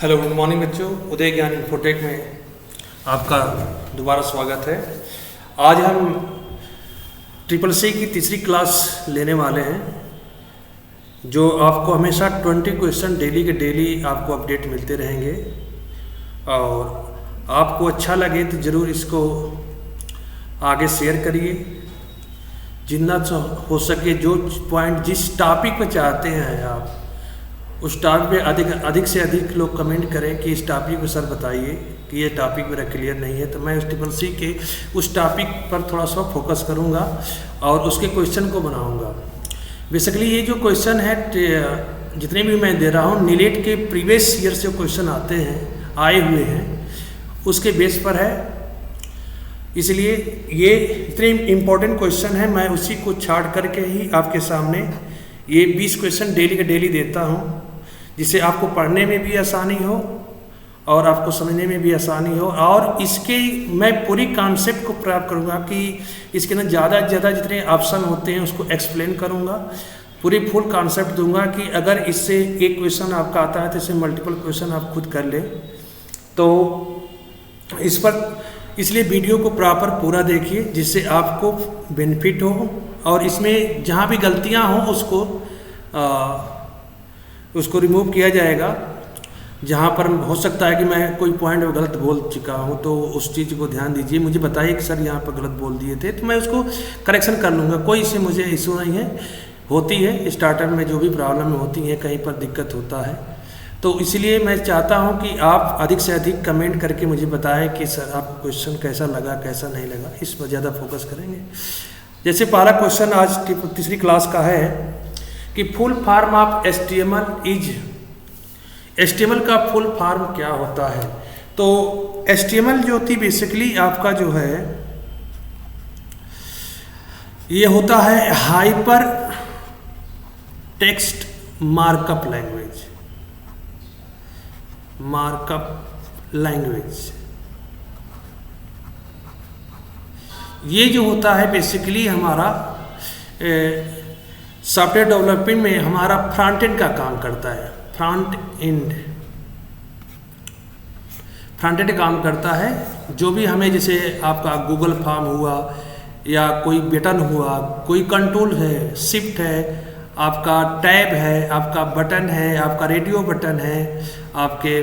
Hello good morning बच्चों, उदय ज्ञान infotech में आपका दोबारा स्वागत है। आज हम CCC की तीसरी क्लास लेने वाले हैं, जो आपको हमेशा 20 क्वेश्चन डेली के डेली आपको अपडेट मिलते रहेंगे। और आपको अच्छा लगे तो ज़रूर इसको आगे शेयर करिए। जितना हो सके जो पॉइंट जिस टॉपिक पे चाहते हैं आप, उस टॉपिक पे अधिक से अधिक लोग कमेंट करें कि इस टॉपिक को सर बताइए कि ये टॉपिक मेरा क्लियर नहीं है, तो मैं उस CCC के उस टॉपिक पर थोड़ा सा फोकस करूँगा और उसके क्वेश्चन को बनाऊँगा। बेसिकली ये जो क्वेश्चन है जितने भी मैं दे रहा हूँ, नीलेट के प्रीवियस ईयर से क्वेश्चन आए हुए हैं, उसके बेस पर है। इसलिए ये इतने इम्पोर्टेंट क्वेश्चन है, मैं उसी को छाड़ करके ही आपके सामने ये 20 क्वेश्चन डेली के डेली देता हूँ, जिससे आपको पढ़ने में भी आसानी हो और आपको समझने में भी आसानी हो। और इसके मैं पूरी कॉन्सेप्ट को प्राप्त करूँगा कि इसके अंदर ज़्यादा से ज़्यादा जितने ऑप्शन होते हैं उसको एक्सप्लेन करूँगा, पूरी फुल कॉन्सेप्ट दूंगा कि अगर इससे एक क्वेश्चन आपका आता है तो इससे मल्टीपल क्वेश्चन आप खुद कर लें। तो इस पर इसलिए वीडियो को प्रॉपर पूरा देखिए, जिससे आपको बेनिफिट हो और इसमें जहाँ भी गलतियाँ हों उसको रिमूव किया जाएगा। जहाँ पर हो सकता है कि मैं कोई पॉइंट गलत बोल चुका हूँ, तो उस चीज़ को ध्यान दीजिए, मुझे बताइए कि सर यहाँ पर गलत बोल दिए थे, तो मैं उसको करेक्शन कर लूँगा। कोई इससे मुझे इशू नहीं है। होती है स्टार्टर में जो भी प्रॉब्लम होती है, कहीं पर दिक्कत होता है, तो इसलिए मैं चाहता हूं कि आप अधिक से अधिक कमेंट करके मुझे बताएं कि सर आपको क्वेश्चन कैसा लगा, कैसा नहीं लगा। इस पर ज़्यादा फोकस करेंगे। जैसे पहला क्वेश्चन आज तीसरी क्लास का है कि full form of HTML is, HTML का फुल फॉर्म क्या होता है। तो HTML जो थी बेसिकली आपका जो है ये होता है हाइपर टेक्स्ट मार्कअप लैंग्वेज। ये जो होता है बेसिकली हमारा सॉफ्टवेयर डेवलपमेंट में हमारा फ्रंट एंड का काम करता है। फ्रंट एंड काम करता है। जो भी हमें, जैसे आपका गूगल फॉर्म हुआ या कोई बटन हुआ, कोई कंट्रोल है, शिफ्ट है, आपका टैब है, आपका बटन है, आपका रेडियो बटन है, आपके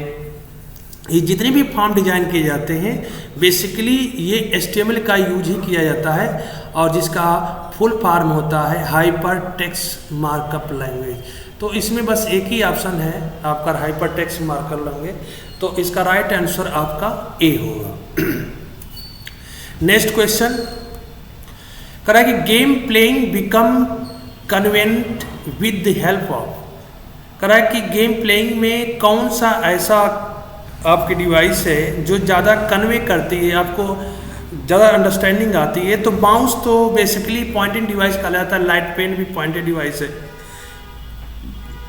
ये जितने भी फॉर्म डिजाइन किए जाते हैं बेसिकली ये HTML का यूज ही किया जाता है, और जिसका फुल फॉर्म होता है हाइपर टेक्स्ट मार्कअप लैंग्वेज। तो इसमें बस एक ही ऑप्शन है आपका हाइपर टेक्स्ट मार्कअप लैंग्वेज, तो इसका राइट आंसर आपका A होगा। नेक्स्ट क्वेश्चन कह रहा है कि game playing become convent with the help of, कह रहा है कि गेम प्लेइंग में कौन सा ऐसा आपकी डिवाइस है जो ज़्यादा कन्वे करती है, आपको ज़्यादा अंडरस्टैंडिंग आती है। तो माउस तो बेसिकली पॉइंटिंग डिवाइस कहा जाता है, लाइट पेन भी पॉइंटेड डिवाइस है,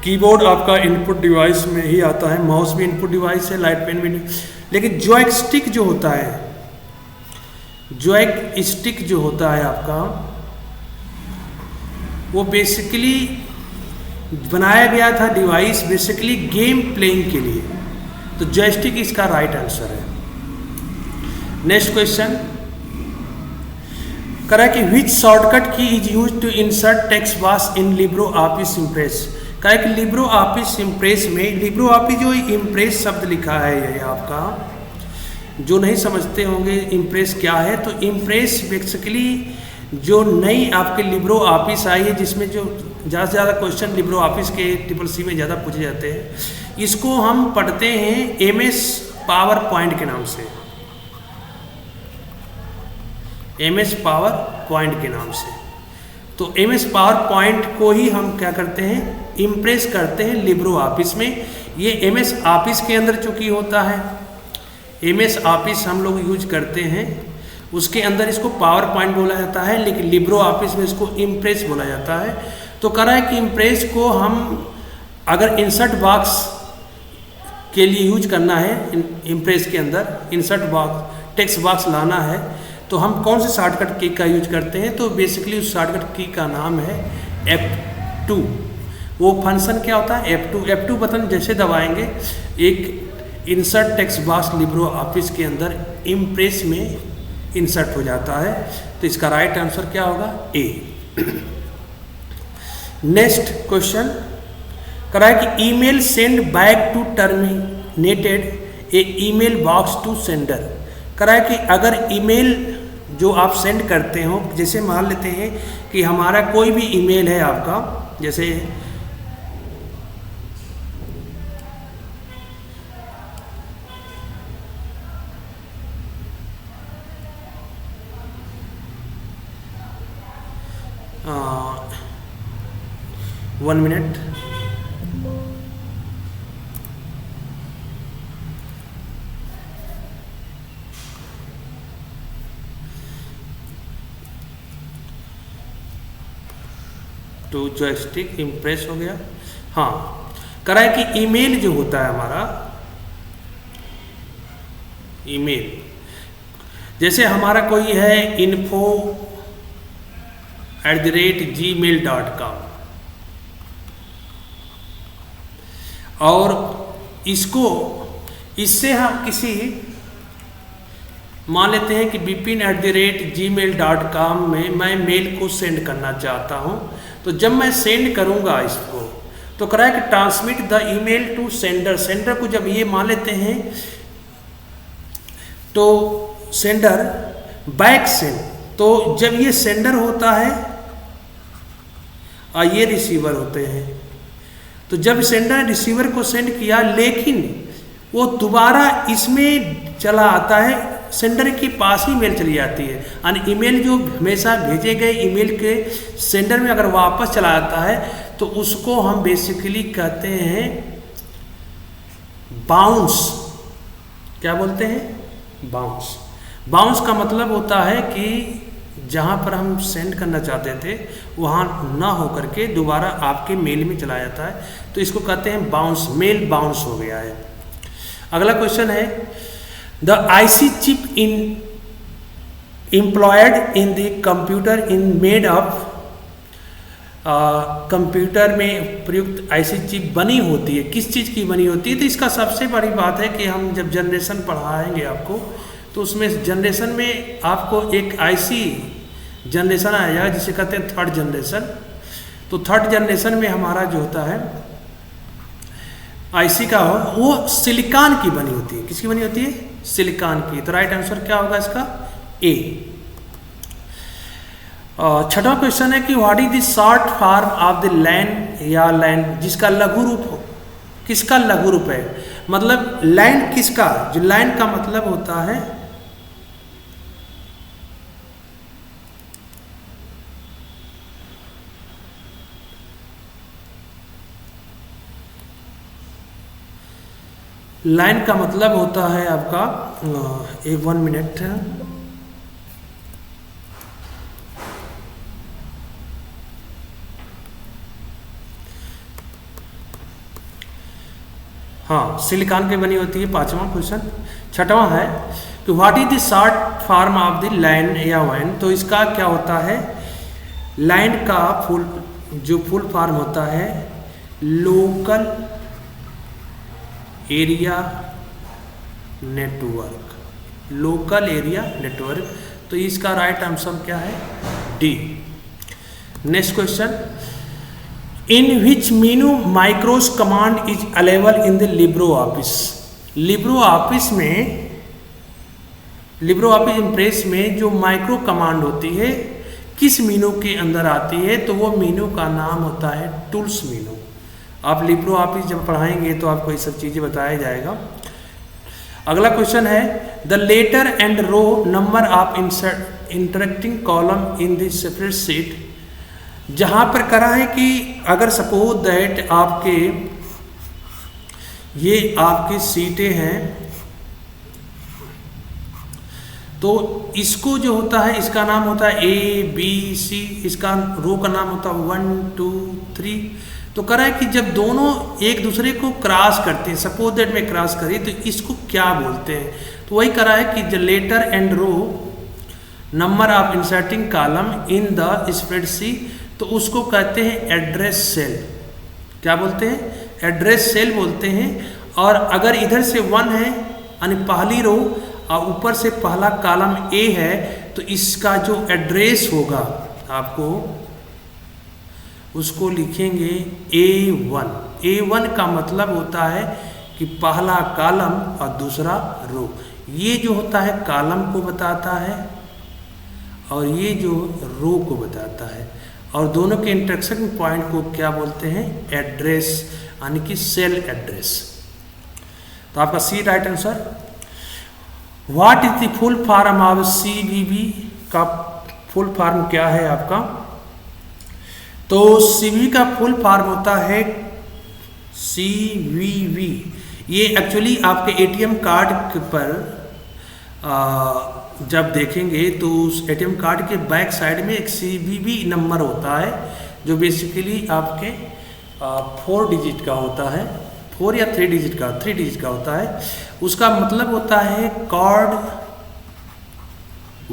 कीबोर्ड आपका इनपुट डिवाइस में ही आता है, माउस भी इनपुट डिवाइस है, लाइट पेन भी नहीं। लेकिन जॉयस्टिक जो होता है, जॉयस्टिक जो होता है आपका, वो बेसिकली बनाया गया था डिवाइस बेसिकली गेम प्लेइंग के लिए, तो जॉयस्टिक इसका राइट आंसर है। नेक्स्ट क्वेश्चन कह रहा है कि which shortcut key is use to insert text box in Libre Office Impress. कह रहा है कि लिब्रो ऑफिस इम्प्रेस में, लिब्रो ऑफिस जो इम्प्रेस शब्द लिखा है ये आपका, जो नहीं समझते होंगे इम्प्रेस क्या है, तो इम्प्रेस बेसिकली जो नई आपके लिब्रो ऑफिस आई है, जिसमें जो ज़्यादा से ज़्यादा क्वेश्चन लिब्रो ऑफिस के CCC में ज़्यादा पूछे जाते हैं, इसको हम पढ़ते हैं MS पावर पॉइंट के नाम से, MS पावर पॉइंट के नाम से। तो MS पावर पॉइंट को ही हम क्या करते हैं, इम्प्रेस करते हैं लिब्रो ऑफिस में। ये MS ऑफिस के अंदर चूंकि होता है, MS ऑफिस हम लोग यूज करते हैं, उसके अंदर इसको पावर पॉइंट बोला जाता है, लेकिन लिब्रो ऑफिस में इसको इम्प्रेस बोला जाता है। तो कह रहा है कि इम्प्रेस को हम अगर इंसर्ट बॉक्स के लिए यूज करना है, इम्प्रेस के अंदर इंसर्ट बॉक्स टेक्स्ट बॉक्स लाना है, तो हम कौन से शॉर्टकट की का यूज करते हैं। तो बेसिकली उस शॉर्टकट की का नाम है F2। वो फंक्शन क्या होता है, F2 बटन जैसे दबाएंगे एक insert text box Libre office के अंदर इम्प्रेस में इंसर्ट हो जाता है। तो इसका राइट आंसर क्या होगा? ए। नेक्स्ट क्वेश्चन करा है कि email send back to terminated a email box to sender. करा है कि अगर ईमेल जो आप सेंड करते हो, जैसे मान लेते हैं कि हमारा कोई भी ईमेल है आपका, जैसे one minute, to joystick impress हो गया। हाँ, करा है कि ईमेल जो होता है हमारा ईमेल, जैसे हमारा कोई है info@gmail.com और इससे हम किसी मान लेते हैं कि bipin@gmail.com में मैं मेल को सेंड करना चाहता हूं। तो जब मैं सेंड करूंगा इसको, तो करा है कि transmit the email to sender. Sender को जब ये मान लेते हैं तो सेंडर बैक सेंड, तो जब ये सेंडर होता है और ये रिसीवर होते हैं, तो जब सेंडर रिसीवर को सेंड किया लेकिन वो दोबारा इसमें चला आता है, सेंडर के पास ही मेल चली जाती है। और ईमेल जो हमेशा भेजे गए ईमेल के सेंडर में अगर वापस चला आता है तो उसको हम बेसिकली कहते हैं बाउंस। क्या बोलते हैं? बाउंस। बाउंस का मतलब होता है कि जहाँ पर हम सेंड करना चाहते थे वहाँ ना हो करके दोबारा आपके मेल में चला जाता है, तो इसको कहते हैं बाउंस। मेल बाउंस हो गया है। अगला क्वेश्चन है the IC chip in employed in the computer in made of computer में प्रयुक्त आईसी चिप बनी होती है, किस चीज़ की बनी होती है? तो इसका सबसे बड़ी बात है कि हम जब जनरेशन पढ़ाएंगे आपको, तो उसमें जनरेशन में आपको एक आईसी जनरेशन आएगा जिसे कहते हैं थर्ड जनरेशन। तो थर्ड जनरेशन में हमारा जो होता है आईसी का वो सिलिकॉन की बनी होती है। किसकी बनी होती है? सिलिकॉन की। तो राइट आंसर क्या होगा इसका? ए। छठवां क्वेश्चन है कि what is the short form of the land या लैंड, जिसका लघु रूप हो। किसका लघु रूप है? मतलब लैंड किसका? जो लैंड का मतलब होता है लाइन का मतलब होता है आपका एक 1 मिनट, हाँ सिलिकॉन की बनी होती है। पांचवा क्वेश्चन। छठवां है कि what is the short form of the land या वैन। तो इसका क्या होता है? लैंड का फुल फॉर्म होता है local area network. Local area network. तो इसका राइट आंसर क्या है? D. Next question. In which menu macros command is available in the Libre Office. Libre Office में, लिब्रो ऑफिस इम्प्रेस में जो माइक्रो कमांड होती है किस मेनू के अंदर आती है? तो वो मेनू का नाम होता है टूल्स मेनू। आप लिब्रो ऑफिस जब पढ़ाएंगे तो आपको ये सब चीज़ें बताया जाएगा। अगला क्वेश्चन है the letter and row number of interacting column in the separate sheet. जहाँ पर करा है कि अगर सपोज दैट आपके ये आपकी सीटें हैं, तो इसको जो होता है इसका नाम होता है ए बी सी, इसका रो का नाम होता है 1 2 3। तो करा है कि जब दोनों एक दूसरे को क्रॉस करते हैं, सपोज दैट में क्रॉस करें, तो इसको क्या बोलते हैं? तो वही करा है कि the letter and row number of inserting column in the spreadsheet, तो उसको कहते हैं एड्रेस सेल। क्या बोलते हैं? एड्रेस सेल बोलते हैं। और अगर इधर से 1 है यानी पहली रो और ऊपर से पहला कॉलम ए है, तो इसका जो एड्रेस होगा आपको उसको लिखेंगे A1। A1 का मतलब होता है कि पहला कॉलम और दूसरा रो। ये जो होता है कॉलम को बताता है और ये जो रो को बताता है, और दोनों के इंटरसेक्शन पॉइंट को क्या बोलते हैं? एड्रेस, यानी कि सेल एड्रेस। तो आपका C right answer. What is the full form of CVV का फुल फॉर्म क्या है आपका? तो CVV का फुल फॉर्म होता है CVV। ये एक्चुअली आपके ATM कार्ड पर जब देखेंगे तो उस ATM कार्ड के बैक साइड में एक CVV नंबर होता है, जो बेसिकली आपके 4 डिजिट का होता है, 4 या 3 डिजिट का होता है। उसका मतलब होता है card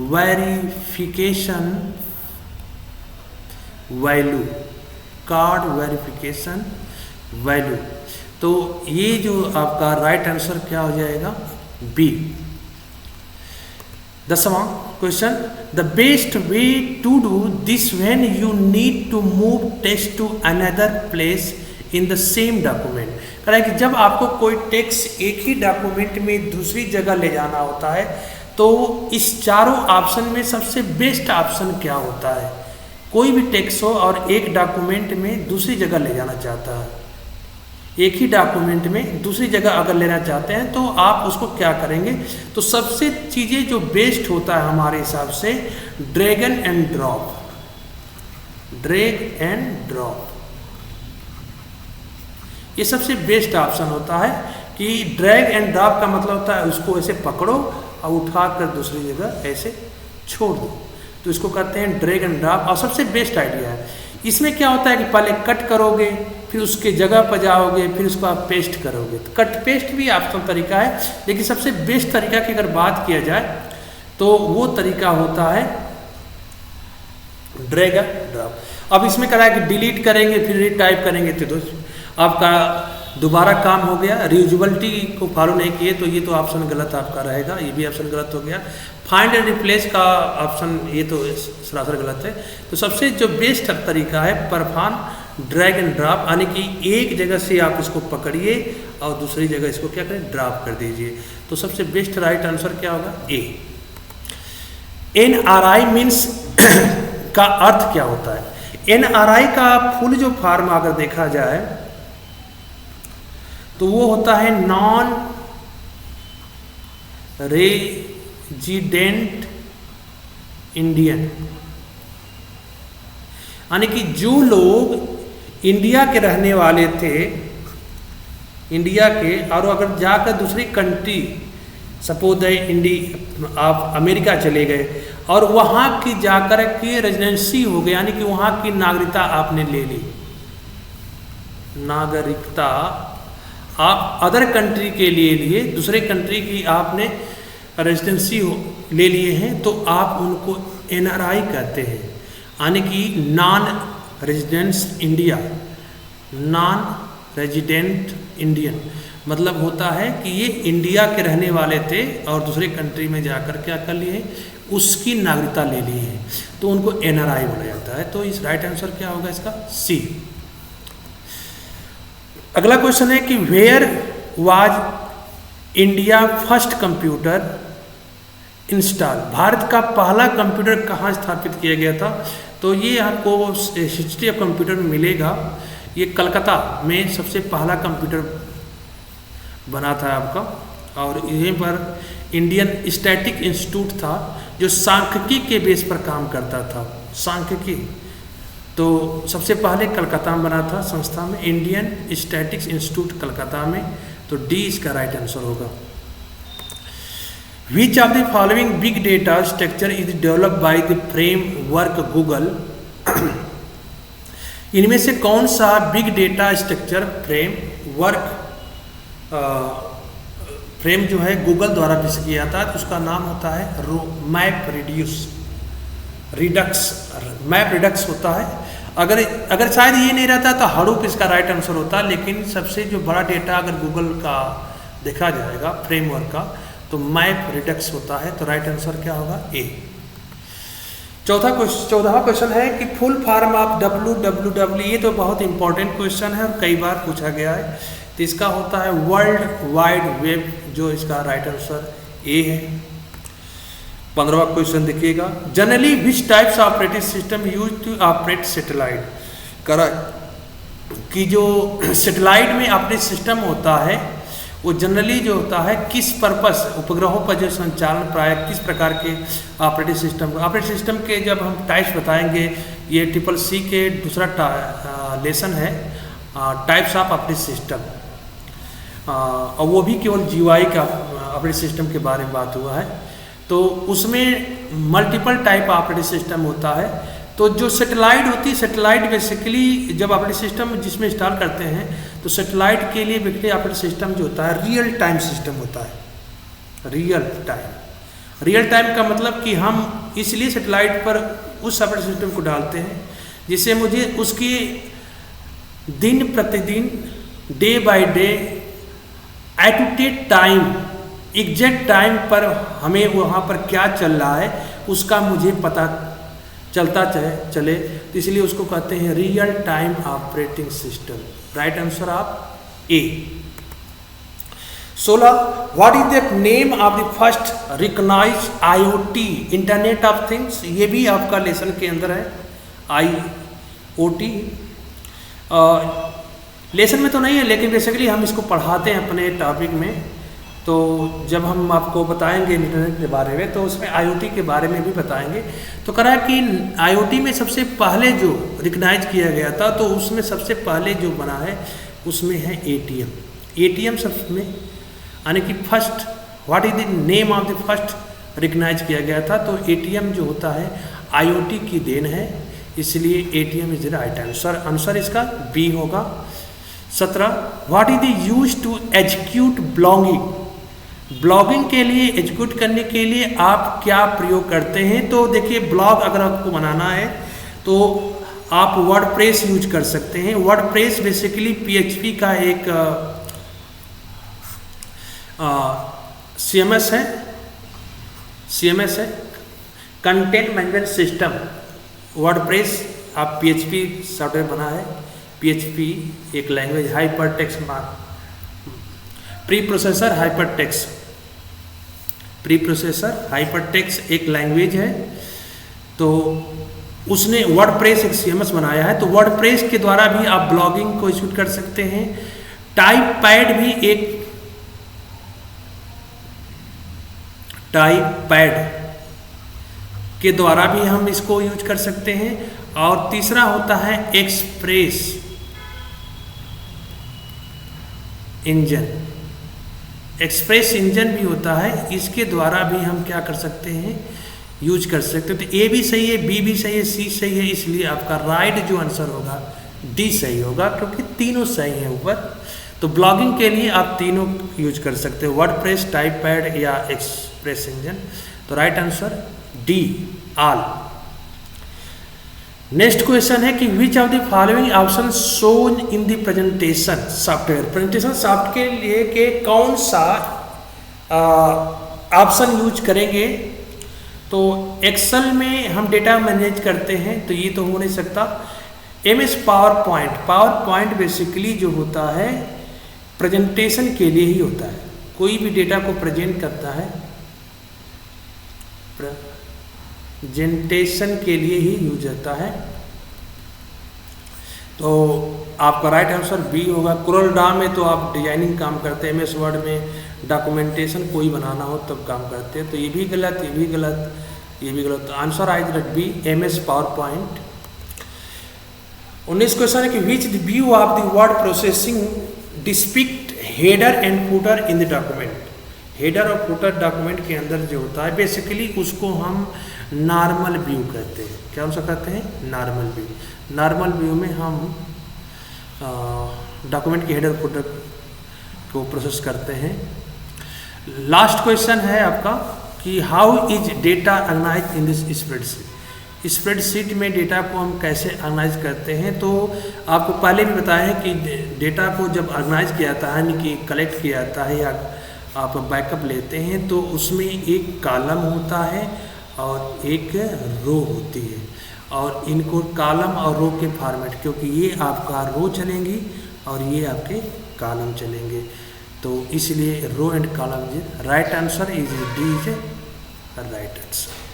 verification value, card verification value. तो ये जो आपका राइट आंसर क्या हो जाएगा? बी। 10वां question, the best way to do this when you need to move text to another place in the same document. कह रहा है कि जब आपको कोई टेक्स्ट एक ही डॉक्यूमेंट में दूसरी जगह ले जाना होता है, तो इस चारों ऑप्शन में सबसे बेस्ट ऑप्शन क्या होता है? कोई भी टेक्स्ट हो और एक डॉक्यूमेंट में दूसरी जगह ले जाना चाहता है, एक ही डॉक्यूमेंट में दूसरी जगह अगर लेना चाहते हैं, तो आप उसको क्या करेंगे? तो सबसे चीज़ें जो बेस्ट होता है हमारे हिसाब से drag and drop, drag and drop, ये सबसे बेस्ट ऑप्शन होता है। कि ड्रैग एंड ड्रॉप का मतलब होता है उसको ऐसे पकड़ो और उठा कर दूसरी जगह ऐसे छोड़ दो, तो इसको कहते हैं ड्रैग एंड ड्रॉप, और सबसे बेस्ट आइडिया है। इसमें क्या होता है कि पहले कट करोगे, फिर उसके जगह पर जाओगे, फिर उसको आप पेस्ट करोगे। तो कट पेस्ट भी ऑप्शनल तरीका है, लेकिन सबसे बेस्ट तरीका की अगर बात किया जाए तो वो तरीका होता है ड्रैग एंड ड्रॉप। अब इसमें करा है कि डिलीट करेंगे फिर रीटाइप करेंगे, तो दोस्तों आपका दोबारा काम हो गया। रीयूजेबिलिटी को फॉलो नहीं किए तो ये तो ऑप्शन गलत आपका रहेगा, ये भी ऑप्शन गलत हो गया। फाइंड एंड रिप्लेस का ऑप्शन ये तो सरासर गलत है। तो सबसे जो बेस्ट तरीका है परफॉर्म ड्रैग एंड ड्रॉप, यानी कि एक जगह से आप इसको पकड़िए और दूसरी जगह इसको क्या करें? ड्रॉप कर दीजिए। तो सबसे बेस्ट राइट आंसर क्या होगा? ए। NRI मीन्स का अर्थ क्या होता है? NRI का फुल जो फॉर्म अगर देखा जाए तो वो होता है नॉन रेजिडेंट इंडियन, यानी कि जो लोग इंडिया के रहने वाले थे, इंडिया के, और अगर जाकर दूसरी कंट्री सपोज आप अमेरिका चले गए और वहाँ की जाकर के रेजिडेंसी हो गई, यानी कि वहाँ की नागरिकता आपने ले ली, नागरिकता आप अदर कंट्री के लिए दूसरे कंट्री की आपने रेजिडेंसी ले लिए हैं, तो आप उनको NRI कहते हैं, यानी कि non residence India, non resident Indian. मतलब होता है कि ये इंडिया के रहने वाले थे और दूसरे कंट्री में जाकर क्या कर लिए, उसकी नागरिकता ले ली है, तो उनको NRI बोला जाता है। तो इस राइट आंसर क्या होगा इसका? सी। अगला क्वेश्चन है कि where was India first computer install? Bharat का पहला कंप्यूटर कहाँ स्थापित किया गया था? तो ये आपको हिस्ट्री ऑफ कंप्यूटर में मिलेगा। ये कलकत्ता में सबसे पहला कंप्यूटर बना था आपका, और यहीं पर इंडियन स्टैटिक इंस्टीट्यूट था जो सांख्यिकी के बेस पर काम करता था, सांख्यिकी। तो सबसे पहले कलकत्ता में बना था संस्था में, इंडियन स्टैटिक्स इंस्टीट्यूट कलकत्ता में। तो डी इसका राइट आंसर होगा। Which of the following big data structure is developed by the framework Google? इनमें से कौन सा बिग डेटा स्ट्रक्चर फ्रेम जो है गूगल द्वारा विकसित किया था? तो उसका नाम होता है मैप रिडक्स होता है। अगर शायद ये नहीं रहता तो हडूप इसका राइट आंसर होता, लेकिन सबसे जो बड़ा डेटा अगर गूगल का देखा जाएगा फ्रेमवर्क का तो मैप रिडक्स होता है, तो राइट आंसर क्या होगा ए। 14वां क्वेश्चन है कि फुल फॉर्म ऑफ WWW, ये तो बहुत इंपॉर्टेंट क्वेश्चन है और कई बार पूछा गया है, तो इसका होता है वर्ल्ड वाइड वेब, जो इसका राइट आंसर ए है। 15वां क्वेश्चन देखिएगा, generally which types of operating system use to operate satellite, करा कि जो सैटेलाइट में ऑपरेटिंग सिस्टम होता है वो जनरली जो होता है किस पर्पस, उपग्रहों पर जो संचालन प्राय किस प्रकार के ऑपरेटिंग सिस्टम के जब हम टाइप्स बताएंगे, ये CCC के दूसरा लेसन है टाइप्स ऑफ ऑपरेटिंग सिस्टम, और वो भी केवल GUI का ऑपरेटिंग सिस्टम के बारे में बात हुआ है, तो उसमें मल्टीपल टाइप ऑपरेटिंग सिस्टम होता है। तो जो सैटेलाइट होती है, सैटेलाइट बेसिकली जब ऑपरेटिंग सिस्टम जिसमें इंस्टॉल करते हैं तो सैटेलाइट के लिए बेसिकली ऑपरेटिंग सिस्टम जो होता है रियल टाइम सिस्टम होता है। रियल टाइम का मतलब कि हम इसलिए सैटेलाइट पर उस ऑपरेटिंग सिस्टम को डालते हैं जिससे मुझे उसकी दिन प्रतिदिन day by day at time exact time पर हमें वहाँ पर क्या चल रहा है उसका मुझे पता चलता चले, तो इसलिए उसको कहते हैं real time operating system. Right answer of A. 16, what is the name of the first recognised IoT internet of things, ये भी आपका लेसन के अंदर है IoT। लेसन में तो नहीं है लेकिन बेसिकली हम इसको पढ़ाते हैं अपने टॉपिक में, तो जब हम आपको बताएंगे इंटरनेट के बारे में तो उसमें IoT के बारे में भी बताएंगे। तो करा कि IoT में सबसे पहले जो रिकॉग्नाइज किया गया था तो उसमें सबसे पहले जो बना है उसमें है ATM सब में, यानी कि first what is the name of the first recognise किया गया था, तो ATM जो होता है IoT की देन है, इसलिए ATM is the right answer. Answer इसका बी होगा। 17, what is the use to execute blogging के लिए एग्जीक्यूट करने के लिए आप क्या प्रयोग करते हैं, तो देखिए ब्लॉग अगर आपको बनाना है तो आप वर्डप्रेस यूज कर सकते हैं। वर्डप्रेस बेसिकली PHP का एक CMS है, कंटेंट मैनेजमेंट सिस्टम। वर्डप्रेस आप PHP सॉफ्टवेयर बना है, PHP एक लैंग्वेज हाइपरटेक्स्ट प्रीप्रोसेसर हाइपरटेक्स्ट एक लैंग्वेज है, तो उसने वर्डप्रेस एक CMS बनाया है, तो वर्डप्रेस के द्वारा भी आप ब्लॉगिंग को एग्जीक्यूट कर सकते हैं। टाइपपैड भी एक टाइपपैड के द्वारा भी हम इसको यूज कर सकते हैं। और तीसरा होता है एक्सप्रेस इंजन भी होता है, इसके द्वारा भी हम क्या कर सकते हैं, यूज कर सकते हैं। तो ए भी सही है, बी भी सही है, सी सही है, इसलिए आपका राइट जो आंसर होगा डी सही होगा, क्योंकि तीनों सही हैं ऊपर। तो ब्लॉगिंग के लिए आप तीनों यूज कर सकते हो, वर्डप्रेस, टाइपपैड या एक्सप्रेस इंजन। तो right answer D all. Next question है कि which of the following option shown in the presentation software, presentation software के लिए के कौन सा ऑप्शन यूज करेंगे। तो एक्सेल में हम डेटा मैनेज करते हैं तो ये तो हो नहीं सकता। MS पावर पॉइंट बेसिकली जो होता है प्रेजेंटेशन के लिए ही होता है, कोई भी डेटा को प्रेजेंट करता है प्रेजेंटेशन के लिए ही यूज होता है। तो आपका राइट आंसर बी होगा। CorelDRAW में तो आप डिजाइनिंग काम करते हैं, MS वर्ड में डॉक्यूमेंटेशन कोई बनाना हो तब काम करते हैं, तो ये भी गलत, ये भी गलत, ये भी गलत। तो answer I that B MS PowerPoint. 19 question है कि which the view of the word processing depict header and footer in the document. Header और फुटर डॉक्यूमेंट के अंदर जो होता है बेसिकली उसको हम नॉर्मल व्यू कहते हैं। क्या हम कहते हैं? Normal view. नॉर्मल व्यू में हम डॉक्यूमेंट के हेडर फुटर को प्रोसेस करते हैं। लास्ट क्वेश्चन है आपका कि how is data organise in this spreadsheet. Spreadsheet में डेटा को हम कैसे ऑर्गेनाइज करते हैं। तो आपको पहले भी बताया है कि डेटा को जब ऑर्गेनाइज किया जाता है, यानी कि कलेक्ट किया जाता है या आप बैकअप लेते हैं, तो उसमें एक कॉलम होता है और एक रो होती है, और इनको कॉलम और रो के फॉर्मेट, क्योंकि ये आपका रो चलेंगी और ये आपके कॉलम चलेंगे, तो इसलिए row and column is right answer is D is right answer.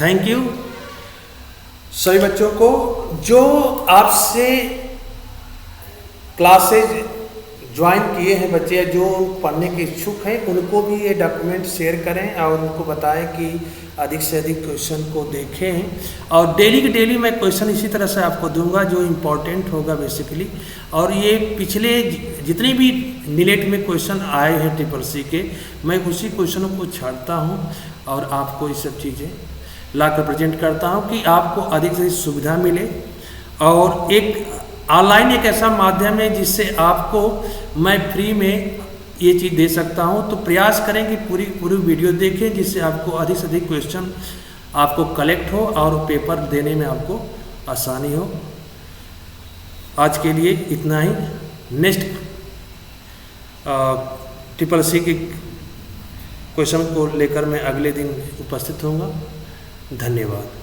Thank you सभी बच्चों को जो आपसे क्लासेज ज्वाइन किए हैं बच्चे, जो पढ़ने के इच्छुक हैं, उनको भी ये डॉक्यूमेंट शेयर करें और उनको बताएं कि अधिक से अधिक क्वेश्चन को देखें, और डेली की डेली मैं क्वेश्चन इसी तरह से आपको दूंगा जो इम्पोर्टेंट होगा बेसिकली। और ये पिछले जितने भी नीलेट में क्वेश्चन आए हैं ट्रिपल-सी के, मैं उसी क्वेश्चनों को छांटता हूँ और आपको ये सब चीज़ें ला कर प्रेजेंट करता हूँ कि आपको अधिक से अधिक सुविधा मिले। और एक ऑनलाइन एक ऐसा माध्यम है जिससे आपको मैं फ्री में ये चीज़ दे सकता हूँ, तो प्रयास करें कि पूरी वीडियो देखें, जिससे आपको अधिक से अधिक क्वेश्चन आपको कलेक्ट हो और पेपर देने में आपको आसानी हो। आज के लिए इतना ही। नेक्स्ट ट्रिपल-सी के क्वेश्चन को लेकर मैं अगले दिन उपस्थित होऊंगा। धन्यवाद।